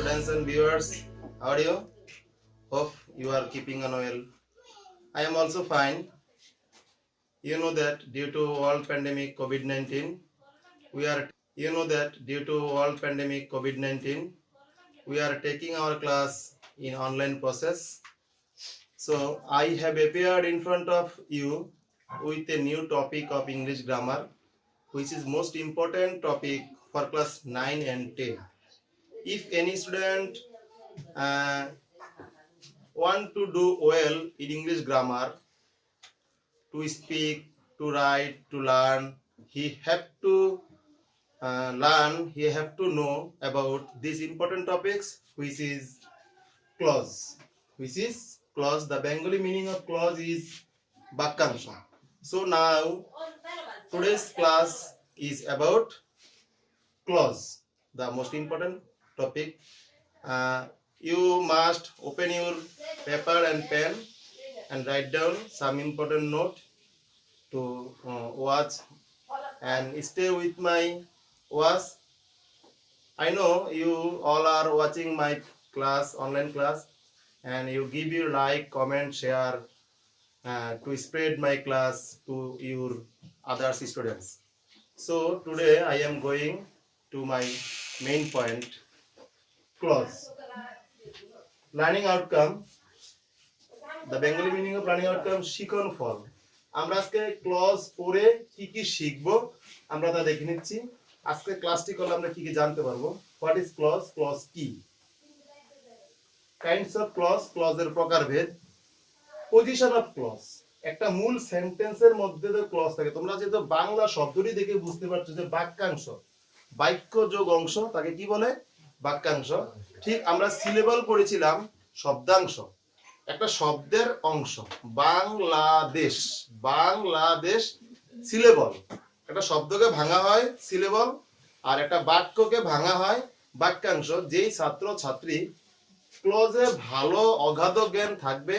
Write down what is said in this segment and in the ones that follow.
students and viewers, how are you? Hope you are keeping on well. I am also fine. You know that due to world pandemic COVID-19, we are taking our class in online process. So I have appeared in front of you with a new topic of English grammar, which is most important topic for class 9 and 10. If any student uh, want to do well in English grammar, to speak, to write, to learn, he have to he have to know about these important topics, which is clause. The Bengali meaning of clause is bakangsha. So now today's class is about clause, the most important topic. You must open your paper and pen and write down some important note to watch and stay with my watch. I know you all are watching my class, online class, and you give your like, comment, share to spread my class to your other students. So today I am going to my main point, clause. Learning outcome. The Bengali meaning of learning outcome, শিখন ফল। আমরা আজকে clause পড়ে কি কি শিখবো আমরা তা দেখে নিচ্ছি। আজকে ক্লাসটি করলে আমরা কি কি জানতে পারবো। হোয়াট ইজ ক্লজ, ক্লজ কি, কাইন্ডস অফ ক্লজ, ক্লজের প্রকারভেদ, পজিশন অফ ক্লজ। একটা মূল সেন্টেন্সের মধ্যে যে ক্লজ থাকে, তোমরা যেহেতু বাংলা শব্দটি দেখে বুঝতে পারছো যে বাক্যাংশ, বাক্য যোগ অংশ তাকে কি বলে, বাক্যাংশ। ঠিক আমরা সিলেবল পড়েছিলাম শব্দাংশ, একটা শব্দের অংশ। বাংলাদেশ, বাংলাদেশ সিলেবল। একটা শব্দকে ভাঙা হয় সিলেবল, আর একটা বাক্যকে ভাঙা হয় বাক্যাংশ। যেই ছাত্র ছাত্রী ক্লজে ভালো অগাধ জ্ঞান থাকবে,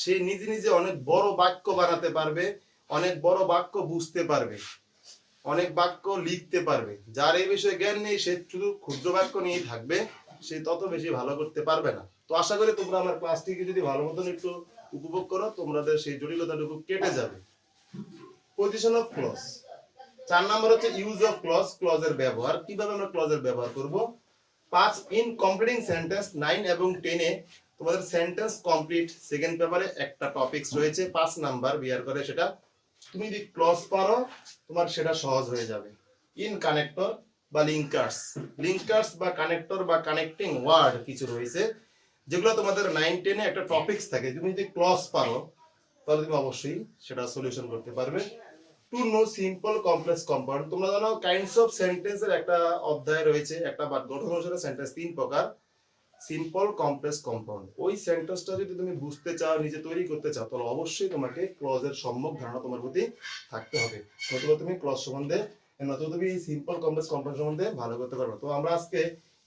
সে নিজে নিজে অনেক বড় বাক্য বানাতে পারবে, অনেক বড় বাক্য বুঝতে পারবে, অনেক বাক্য লিখতে পারবে। যার এই বিষয়ে জ্ঞান নেই, সে শুধু ক্ষুদ্র বাক্য নিয়েই থাকবে, সে তত বেশি ভালো করতে পারবে না। তো আশা করি তোমরা আমার ক্লাসটিকে যদি ভালো মতন একটু উপভোগ করো, তোমাদের সেই জটিলতাটুকু কেটে যাবে। Position of clause. 4 নাম্বার হচ্ছে ইউজ অফ ক্লজ, ক্লজের ব্যবহার। কিভাবে আমরা ক্লজের ব্যবহার করব। 5 ইন কমপ্লিটিং সেন্টেন্স। 9 এবং 10 এ তোমাদের সেন্টেন্স কমপ্লিট সেকেন্ড পেপারে একটা টপিকস রয়েছে 5 নাম্বার বিয়ার করে। সেটা তুমি যদি ক্লজ পারো তোমার সেটা সহজ হয়ে যাবে। ইন কানেক্টর বা লিঙ্কার্স, লিঙ্কার্স বা কানেক্টর বা কানেক্টিং ওয়ার্ড কিছু রয়েছে যেগুলো তোমাদের 9, 10 এ একটা টপিকস থাকে। তুমি যদি ক্লজ পারো তাহলে তুমি অবশ্যই সেটা সলিউশন করতে পারবে। To know simple complex compound. তোমরা জানো কাইন্ডস অফ সেন্টেন্সের একটা অধ্যায় রয়েছে, একটা বাদ গঠন অনুসারে সেন্টেন্স 3 প্রকার। Simple, complex, compound. ওই সেন্টেন্সটা যদি তুমি বুঝতে চাও, নিজে তৈরি করতে চাও, তাহলে অবশ্যই তোমাকে ক্লজের সম্যক ধারণা তোমার প্রতি থাকতে হবে। নতুবা তুমি ক্লজ সম্বন্ধে, নতুবা তুমি সিম্পল, কমপ্লেক্স, কম্পাউন্ড সম্বন্ধে ভালো করতে পারবে। তো আমরা আজকে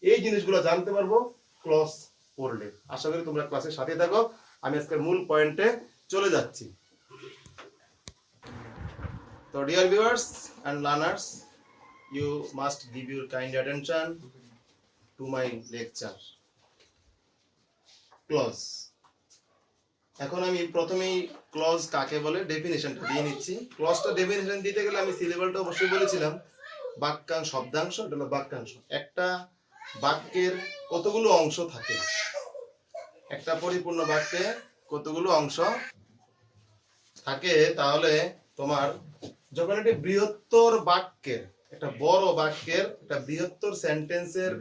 এই জিনিসগুলো জানতে পারবো ক্লজ পড়লে। আশা করি তোমরা ক্লাসের সাথে থাকো। আমি আজকের মূল পয়েন্টে চলে যাচ্ছি। তো dear viewers and learners, you must give your kind attention to my lecture. Clause. এখন আমি প্রথমেই ক্লজ কাকে বলে ডেফিনিশনটা দিয়ে নিচ্ছি। ক্লজটা ডেফিনিশন দিতে গেলে আমি সিলেবলটা অবশ্যই বলেছিলাম বাক্যাংশ, শব্দাংশ, এটা হলো বাক্যাংশ। একটা বাক্যের কতগুলো অংশ থাকে, একটা পরিপূর্ণ বাক্যে কতগুলো অংশ থাকে, তাহলে তোমার যখন একটি বৃহত্তর বাক্যের, একটা বড় বাক্যের, একটা বৃহত্তর সেন্টেন্সের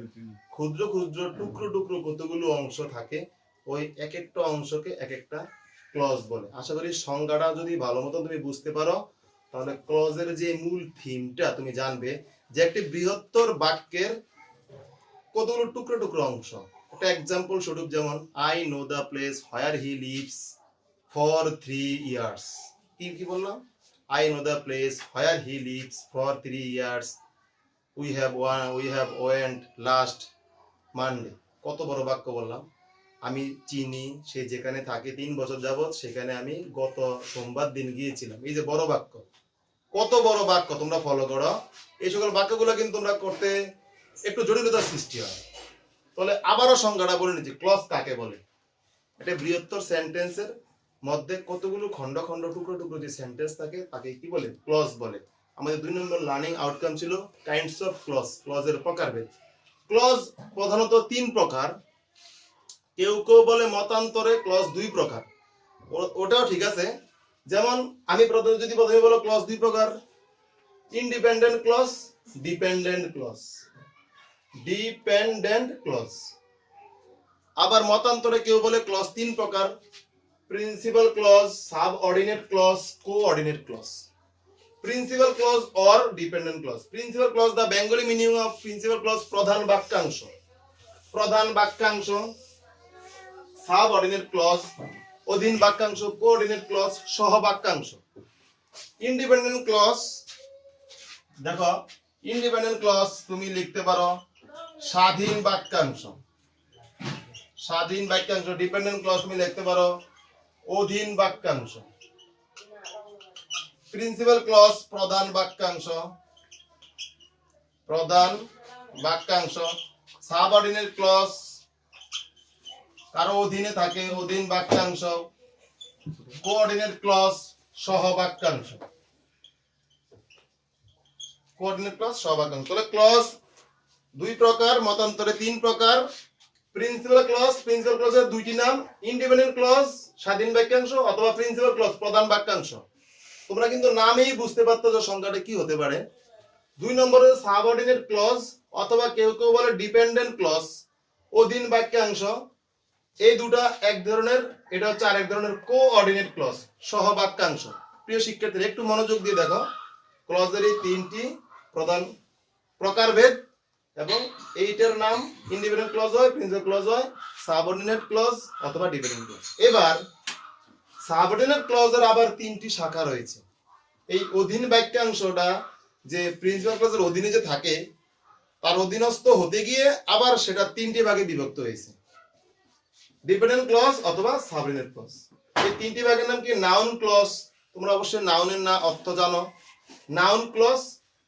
ক্ষুদ্র ক্ষুদ্র টুকরো টুকরো কতগুলো অংশ থাকে, ওই এক একটা অংশকে এক একটা ক্লজ বলে। আশা করি সংজ্ঞাটা যদি ভালো মতো তুমি বুঝতে পারো, তাহলে ক্লজের যে মূল থিমটা তুমি জানবে যে একটি বৃহত্তর বাক্যের কতগুলো টুকরো টুকরো অংশ। একটা এক্সাম্পল স্বরূপ, যেমন I know the place where he lives for 3 years। কি বললাম, I know the place where he lives for 3 years. We have went last Monday. কত বড় বাক্য বললাম। আমি চিনি সে যেখানে থাকে 3 বছর যাবত, সেখানে আমি গত সোমবার দিন গিয়েছিলাম। এই যে বড় বাক্য, কত বড় বাক্য তোমরা ফলো করো। এই সকল বাক্যগুলো কিন্তু তোমরা করতে একটু জটিলতার সৃষ্টি হয়। তাহলে আবারও সংজ্ঞাটা বলে নিচ্ছি, ক্লজ কাকে বলে। এটা বৃহত্তর সেন্টেন্সের মধ্যে কতগুলো খন্ড খন্ড টুকরো টুকরো যে সেন্টেন্স থাকে তাকে কি বলে? ক্লজ বলে। আমাদের 2 নম্বর লার্নিং আউটকাম ছিল কাইন্ডস অফ ক্লজ, ক্লজের প্রকারভেদ। ক্লজ প্রধানত 3 প্রকার। কেউ কেউ বলে মতান্তরে ক্লজ 2 প্রকার, ওটাও ঠিক আছে। যেমন আমি প্রথমে বলো ক্লজ 2 প্রকার, independent clause, dependent clause, dependent clause. আবার মতান্তরে কেউ বলে ক্লজ 3 প্রকার, principal clause, subordinate clause, coordinate clause. Principal clause or dependent clause. Principal clause, the Bengali meaning of principal clause, প্রধান বাক্যাংশ, প্রধান বাক্যাংশ। সাবঅর্ডিনেট ক্লজ, অধীন বাক্যাংশ, কোঅর্ডিনেট ক্লজ, সহ বাক্যাংশ। ইন্ডিপেন্ডেন্ট ক্লজ, দেখো ইন্ডিপেন্ডেন্ট ক্লজ তুমি লিখতে পারো স্বাধীন বাক্যাংশ, স্বাধীন বাক্যাংশ। ডিপেন্ডেন্ট ক্লজ তুমি লিখতে পারো অধীন বাক্যাংশ। প্রিন্সিপাল ক্লজ প্রধান বাক্যাংশ, প্রধান বাক্যাংশ। সাবঅর্ডিনেট ক্লজ কারো অধীনে থাকে, অধীন বাক্যাংশ। কোঅর্ডিনেট ক্লজ সহ বাক্যাংশ, কোঅর্ডিনেট ক্লজ সহ বাক্যাংশ। তাহলে ক্লজ 2 প্রকার, মতান্তরে 3 প্রকার। প্রিন্সিপাল ক্লজ, প্রিন্সিপাল ক্লজের 2টি নাম, ইন্ডিপেন্ডেন্ট ক্লজ স্বাধীন বাক্যাংশ অথবা প্রিন্সিপাল ক্লজ প্রধান বাক্যাংশ। তোমরা কিন্তু নামেই বুঝতে পারতো যে সংখ্যাটা কি হতে পারে। 2 নম্বরে সাবঅর্ডিনেট ক্লজ অথবা কেউ কেউ বলে ডিপেন্ডেন্ট ক্লজ, অধীন বাক্যাংশ। এই দুটা এক ধরনের, এটা হচ্ছে আরেক ধরনের কোঅর্ডিনেট ক্লজ, সহ বাক্যাংশ। প্রিয় শিক্ষার্থীরা একটু মনোযোগ দিয়ে দেখো, ক্লজের এই 3টি প্রধান প্রকারভেদ, এবং এইটার নাম ইন্ডিপেন্ডেন্ট ক্লজ হয়, প্রিন্সিপাল ক্লজ হয়, সাবঅর্ডিনেট ক্লজ অথবা ডিপেন্ডেন্ট ক্লজ। এবার সাবঅর্ডিনেট ক্লজের আবার 3টি শাখা রয়েছে। এই অধীন বাক্যাংশটা যে প্রিন্সিপাল ক্লজের অধীনে যে থাকে, তার অধীনস্থ হতে গিয়ে আবার সেটা 3টি ভাগে বিভক্ত হয়েছে, ডিপেন্ডেন্ট ক্লজ অথবা সাবঅর্ডিনেট ক্লজ। এই 3টি ভাগের নাম কি? নাউন ক্লজ, তোমরা অবশ্যই নাউনের না অর্থ জানো। Noun clause,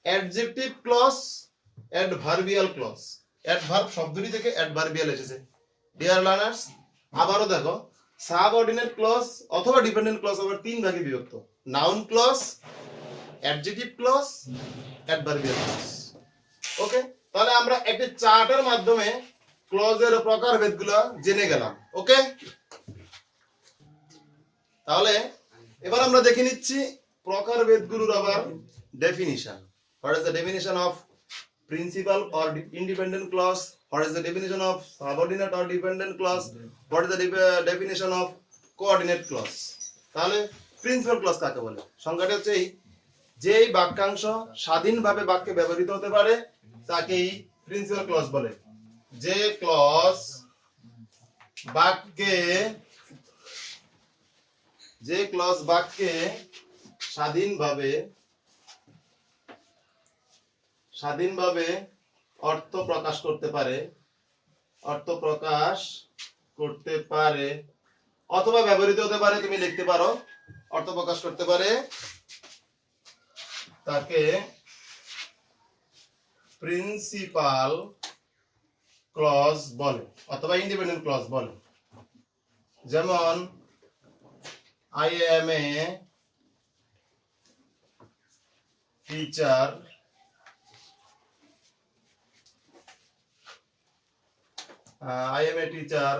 adjective clause, adverbial clause. Adverb শব্দটি থেকে অ্যাডভার্বিয়াল এসেছে। ডিয়ার লার্নার্স, আবারও দেখো, সাবঅর্ডিনেট ক্লজ অথবা ডিপেন্ডেন্ট ক্লজ আবার 3 ভাগে বিভক্ত, noun clause, adjective clause, adverbial clause. Okay, তাহলে আমরা একটি চার্টের মাধ্যমে ক্লজের প্রকারভেদগুলো জেনে গেলাম। ওকে, তাহলে এবার আমরা দেখে নিচ্ছি প্রকারভেদগুলোর আবার definition. What is the definition of principal or independent clause? What is the definition of subordinate or dependent clause? What is the definition of coordinate clause? তাহলে প্রিন্সিপাল ক্লজ কাকে বলে? সংজ্ঞাটা হচ্ছে যেই বাক্যাংশ স্বাধীনভাবে বাক্যে ব্যবহৃত হতে পারে তাকেই প্রিন্সিপাল ক্লজ বলে। যে ক্লজ বাক্যে, যে ক্লজ বাক্যে স্বাধীনভাবে অর্থ প্রকাশ করতে পারে, অর্থ প্রকাশ করতে পারে অথবা ব্যবহৃত হতে পারে, তুমি লিখতে পারো অর্থ প্রকাশ করতে পারে, তাকে প্রিন্সিপাল ক্লজ বলে অথবা ইন্ডিপেন্ডেন্ট ক্লজ বলে। যেমন I am a teacher, I am a teacher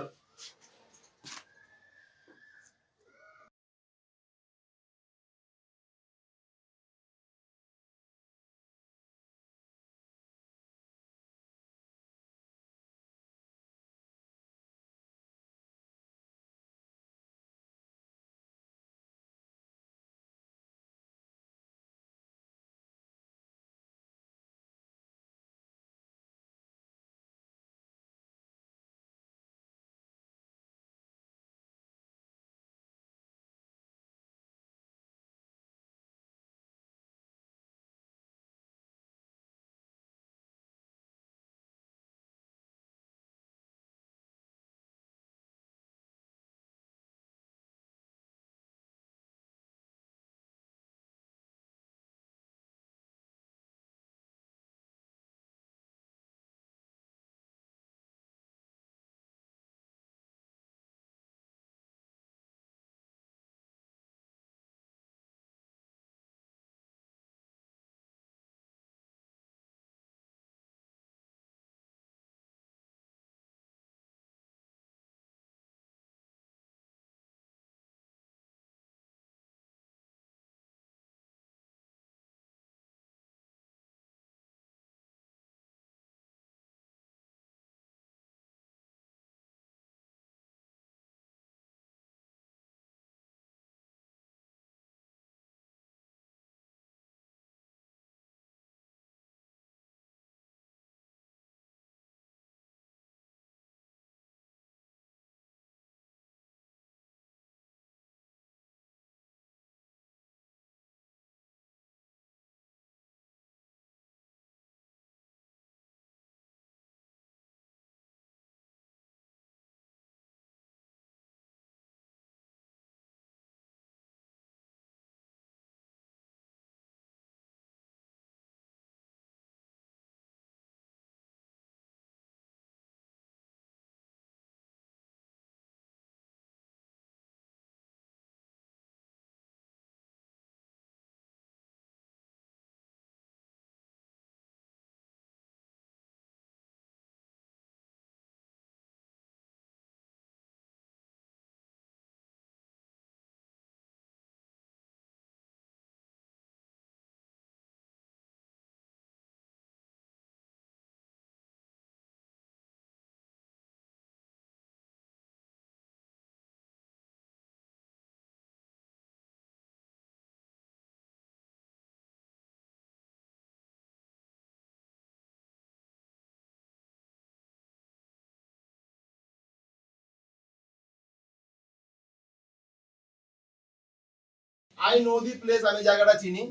I know the place, আমি জায়গাটা চিনি।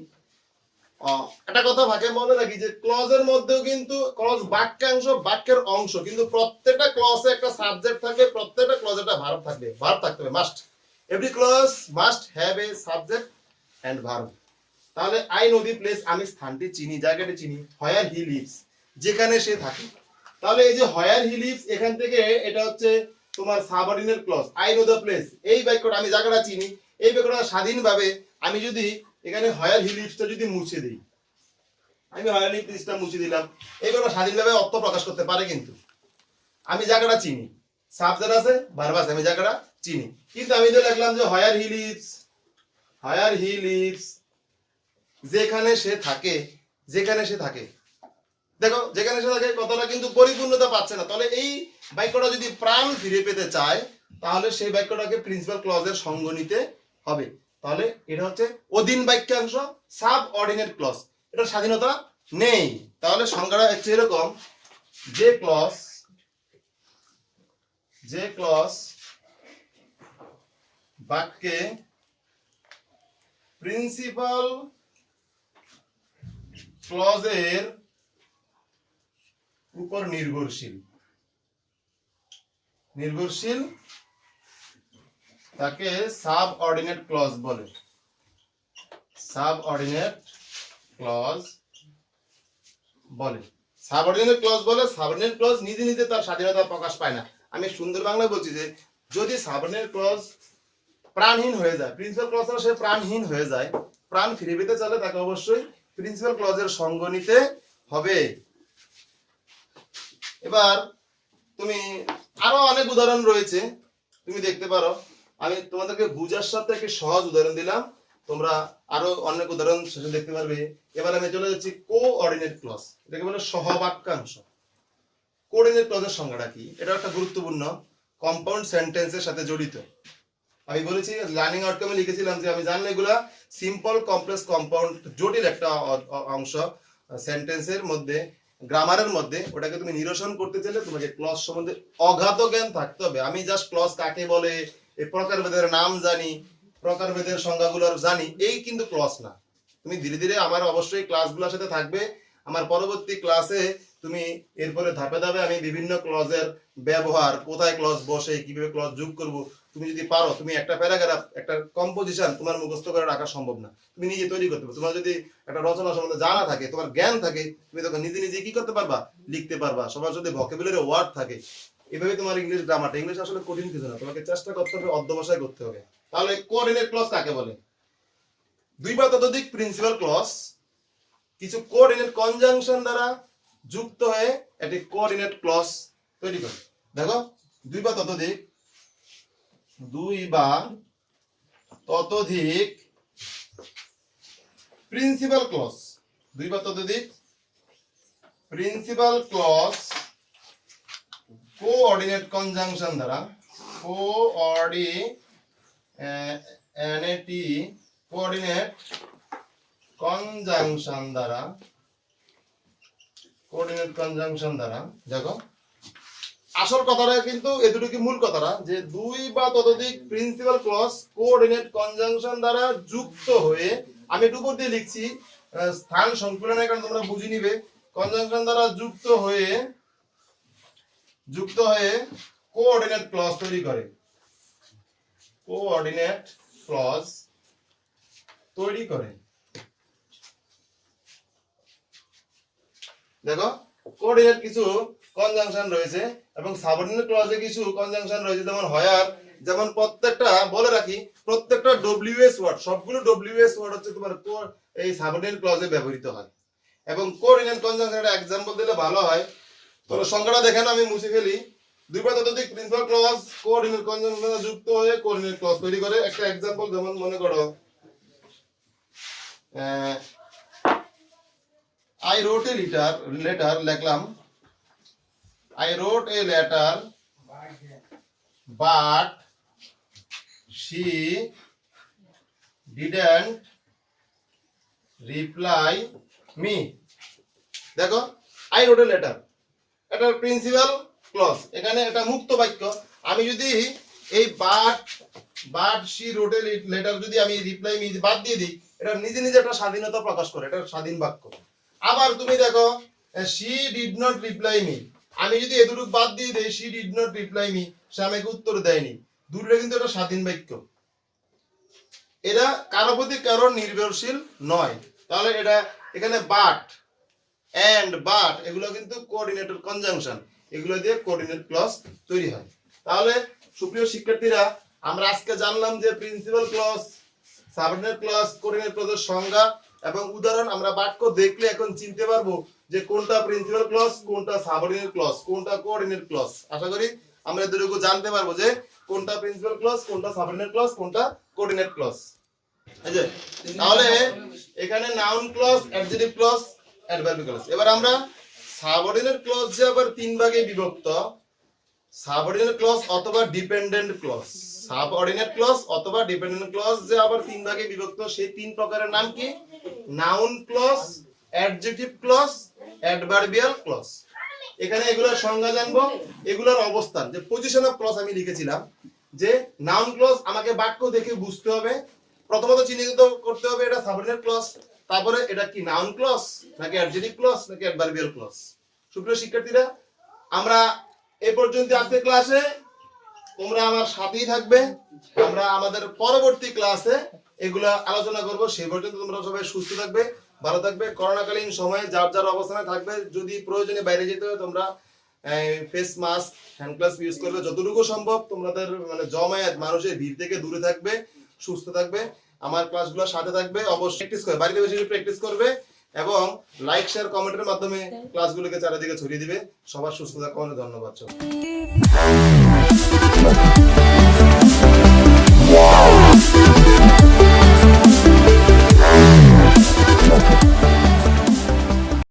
একটা কথা ভাগে মনে রাখি যে ক্লজের মধ্যেও কিন্তু ক্লজ বাক্যাংশ বাক্যের অংশ, কিন্তু প্রত্যেকটা ক্লজে একটা সাবজেক্ট থাকবে, প্রত্যেকটা ক্লজে একটা ভার্ব থাকবে, ভার্ব থাকতে হবে must. Every clause must have a subject and verb. তাহলে আই নো দি প্লেস, আমি স্থানটি চিনি, জায়গাটি চিনি। হোয়ার হি লিভস, যেখানে সে থাকে। তাহলে এই যে হোয়ার হি লিভস, এখান থেকে এটা হচ্ছে তোমার subordinate clause. I know the place, এই বাক্যটা আমি জায়গাটা চিনি, এই বাক্যটা স্বাধীনভাবে আমি যদি এখানে হোয়ার হি লিভসটা যদি মুছে দিই, আমি হোয়ার হি লিভসটা মুছে দিলাম, এই বাক্যটা স্বাধীনভাবে অর্থ প্রকাশ করতে পারে, কিন্তু আমি জায়গাটা চিনি, সাবজেক্ট আছে, ভার্ব আছে, আমি জায়গাটা চিনি। কিন্তু আমি তো লিখলাম যে হোয়ার he lives, where he lives, যেখানে সে থাকে, যেখানে সে থাকে। দেখো যেখানে সে থাকে কথাটা কিন্তু পরিপূর্ণতা পাচ্ছে না। তাহলে এই বাক্যটা যদি প্রাণ ফিরে পেতে চায়, তাহলে সেই বাক্যটাকে প্রিন্সিপাল ক্লজের সঙ্গ নিতে হবে। তাহলে এটা হচ্ছে অধীন বাক্যাংশ, সাব অর্ডিনেট ক্লজ, এটা স্বাধীনতা নেই। তাহলে সংজ্ঞাটা হচ্ছে এরকম, যে ক্লজ, যে ক্লজ বাক্যে প্রিন্সিপাল ক্লজের উপর নির্ভরশীল, নির্ভরশীল তাকে সাব অর্ডিনেট ক্লজ বলে, সাব অর্ডিনেট ক্লজ বলে, সাব অর্ডিনেট ক্লজ বলে। সাবঅর্ডিনেট ক্লজ নিজে নিজে তার স্বাধীনতা প্রকাশ পায় না। আমি সুন্দর বাংলায় বলছি যে যদি সাবঅর্ডিনেট ক্লজ প্রাণহীন হয়ে যায়, প্রিন্সিপাল ক্লজ সে প্রাণহীন হয়ে যায়, প্রাণ ফিরে পেতে চাইলে তাকে অবশ্যই প্রিন্সিপাল ক্লজের সঙ্গ নিতে হবে। এবার তুমি আরো অনেক উদাহরণ রয়েছে, তুমি দেখতে পারো। আমি তোমাদেরকে বুঝার সাথে একটি সহজ উদাহরণ দিলাম, তোমরা আরো অনেক উদাহরণ শেষে দেখতে পারবে। এবার আমি চলে যাচ্ছি কোঅর্ডিনেট ক্লজ, এটাকে বলে সহবাক্যাংশ। কোঅর্ডিনেট ক্লজের সংজ্ঞাটা কি? এটা একটা গুরুত্বপূর্ণ, কম্পাউন্ড সেন্টেন্সের সাথে জড়িত। আমি বলেছি লার্নিং আউটকামে লিখেছিলাম যে আমি জানলে এগুলা সিম্পল, কমপ্লেক্স, কম্পাউন্ড, জটিল একটা অংশ সেন্টেন্সের মধ্যে, গ্রামারের মধ্যে। ওটাকে তুমি নিরসন করতে চাইলে তোমাকে ক্লজ সম্বন্ধে অগাধ জ্ঞান থাকতে হবে। আমি জাস্ট ক্লজ কাকে বলে, এই প্রকারভেদের নাম জানি, প্রকারভেদের সংজ্ঞাগুলো জানি, এই কিন্তু ক্লজ না। তুমি ধীরে ধীরে আমার অবশ্যই ক্লাসগুলোর সাথে থাকবে। আমার পরবর্তী ক্লাসে তুমি এরপরে ধাপে ধাপে আমি বিভিন্ন ক্লজের ব্যবহার, কোথায় ক্লজ বসে, কিভাবে ক্লজ যোগ করব, তুমি যদি পারো, তুমি একটা প্যারাগ্রাফ, একটা কম্পোজিশন তোমার মুখস্থ করে রাখা সম্ভব না, তুমি নিজে তৈরি করতে পারবে। তোমার যদি একটা রচনা সম্বন্ধে জানা থাকে, তোমার জ্ঞান থাকে, তুমি তখন নিজে নিজে কি করতে পারবা, লিখতে পারবা। সবার যদি ভোকাবুলারি ওয়ার্ড থাকে, এভাবে তোমার ইংলিশ গ্রামারটা, ইংলিশ আসলে কঠিন কিছু না, তোমাকে চেষ্টা করতে হবে, অধ্যবসায় করতে হবে। তাহলে কোঅর্ডিনেট ক্লজ কাকে বলে? দুই বা ততোধিক প্রিন্সিপাল ক্লজ কিছু কোঅর্ডিনেট কনজাংশন দ্বারা যুক্ত হয়ে একটি কোঅর্ডিনেট ক্লজ তৈরি করে। দেখো দুই বা ততোধিক, দুই বা ততোধিক প্রিন্সিপাল ক্লজ, দুই বা ততোধিক প্রিন্সিপাল ক্লজ কোঅর্ডিনেট কনজাংশন দ্বারা, কোঅর্ডিনেট কনজাংশন দ্বারা, কোঅর্ডিনেট কনজাংশন দ্বারা, দেখো আসল কথাটা কিন্তু এদুটো কি মূল কথাটা, যে দুই বা ততোধিক প্রিন্সিপাল ক্লজ কোঅর্ডিনেট কনজাংশন দ্বারা যুক্ত হয়ে, আমি একটু উপর দিয়ে লিখছি স্থান সংকুলনের কারণে তোমরা বুঝে নিবে, কনজাংশন দ্বারা যুক্ত হয়ে কোঅর্ডিনেট ক্লজ তৈরি করে, কোঅর্ডিনেট ক্লজ তৈরি করে। দেখো কোঅর্ডিনেট কিছু কনজাংশন রয়েছে এবং সাবঅর্ডিনেট ক্লজে কিছু কনজাংশন রয়েছে, যেমন হোয়ার, যেমন প্রত্যেকটা বলে রাখি, প্রত্যেকটা ডব্লিউএস ওয়ার্ড, সবগুলো ডব্লিউএস ওয়ার্ড হচ্ছে তোমার এই সাবঅর্ডিনেট ক্লজে ব্যবহৃত হয়। এবং কোঅর্ডিনেট কনজাংশনের এক্সাম্পল দিলে ভালো হয়। তো সংজ্ঞাটা দেখেন, আমি মুছে ফেলি। দুই বা ততোধিক প্রিন্সিপাল ক্লজ কোঅর্ডিনেট কনজাংশন যুক্ত হয়ে কোঅর্ডিনেট ক্লজ তৈরি করে। একটা এক্সাম্পল যেমন মনে করো, I wrote a letter, লিখলাম, I wrote a letter but she didn't reply me. দেখো I wrote a letter, এটা প্রিন্সিপাল ক্লজ, এখানে এটা মুক্ত বাক্য। আমি যদি এই but but she wrote a letter যদি আমি রিপ্লাই মি বাদ দিয়ে দিই, এটা নিজে নিজে একটা স্বাধীনতা প্রকাশ করে, এটা স্বাধীন বাক্য। আবার তুমি দেখো she did not reply me, আমি যদি এতটুকু বাদ দিয়ে দেই she did not reply me, সে আমাকে উত্তর দেয়নি, দুটোটা কিন্তু এটা স্বাধীন বাক্য, এটা কারো প্রতি কারো নির্ভরশীল নয়। তাহলে এটা এখানে বাট এন্ড বাট এগুলো কিন্তু কোঅর্ডিনেটর কনজাংশন, এগুলো দিয়ে কোঅর্ডিনেট ক্লজ তৈরি হয়। তাহলে সুপ্রিয় শিক্ষার্থীরা, আমরা আজকে জানলাম যে principal clause, subordinate clause, coordinate ক্লজের সংজ্ঞা এবং উদাহরণ। আমরা বাক্য দেখলে এখন চিনতে পারবো যে কোনটা প্রিন্সিপাল ক্লজ, কোনটা সাবঅর্ডিনেট ক্লজ, কোনটা কোঅর্ডিনেট ক্লজ। আশা করি আমরা এতটুকু জানতে পারবো যে কোনটা প্রিন্সিপাল ক্লজ, কোনটা সাবঅর্ডিনেট ক্লজ, কোনটা কোঅর্ডিনেট ক্লজ। তাহলে এখানে noun clause, adjective clause, adverb clause. এবার আমরা সাবঅর্ডিনেট ক্লজ যে আবার তিন ভাগে বিভক্ত, সাবঅর্ডিনেট ক্লজ অথবা ডিপেন্ডেন্ট ক্লজ, সাবঅর্ডিনেট ক্লজ অথবা ডিপেন্ডেন্ট ক্লজ যে আবার তিন ভাগে বিভক্ত, সেই তিন প্রকারের নাম কি? Noun clause, adjective clause, adverbial clause. এখানে এগুলোর সংজ্ঞা জানবো, এগুলোর অবস্থান, যে পজিশন অফ ক্লজ আমি লিখেছিলাম যে নাউন ক্লজ আমাকে বাক্য দেখে বুঝতে হবে, প্রথমত চিহ্নিত করতে হবে এটা সাবঅর্ডিনেট ক্লজ, তারপরে এটা কি নাউন ক্লজ নাকি অ্যাডজেক্টিভ ক্লজ নাকি অ্যাডভার্বিয়াল ক্লজ। সুপ্রিয় শিক্ষার্থীরা, আমরা এই পর্যন্ত আজকে ক্লাসে, তোমরা আমার সাথেই থাকবে, আমরা আমাদের পরবর্তী ক্লাসে এগুলা আলোচনা করব। সেই পর্যন্ত তোমরা সবাই সুস্থ থাকবে, ভালো থাকবে। করোনাকালীন সময়ে যার যার অবস্থানে থাকবে, যদি প্রয়োজনে বাইরে যেতে হয় তোমরা face mask, hand gloves use করবে যতটুকু সম্ভব। তোমাদের মানে জমায়েত মানুষের ভিড় থেকে দূরে থাকবে, সুস্থ থাকবে, আমার ক্লাসগুলোর সাথে থাকবে। অবশ্যই প্র্যাকটিস করবে, বাড়িতে বসে প্র্যাকটিস করবে এবং লাইক শেয়ার কমেন্টের মাধ্যমে ক্লাসগুলোকে চারিদিকে ছড়িয়ে দিবে। সবার সুস্থ থাকো, ধন্যবাদ।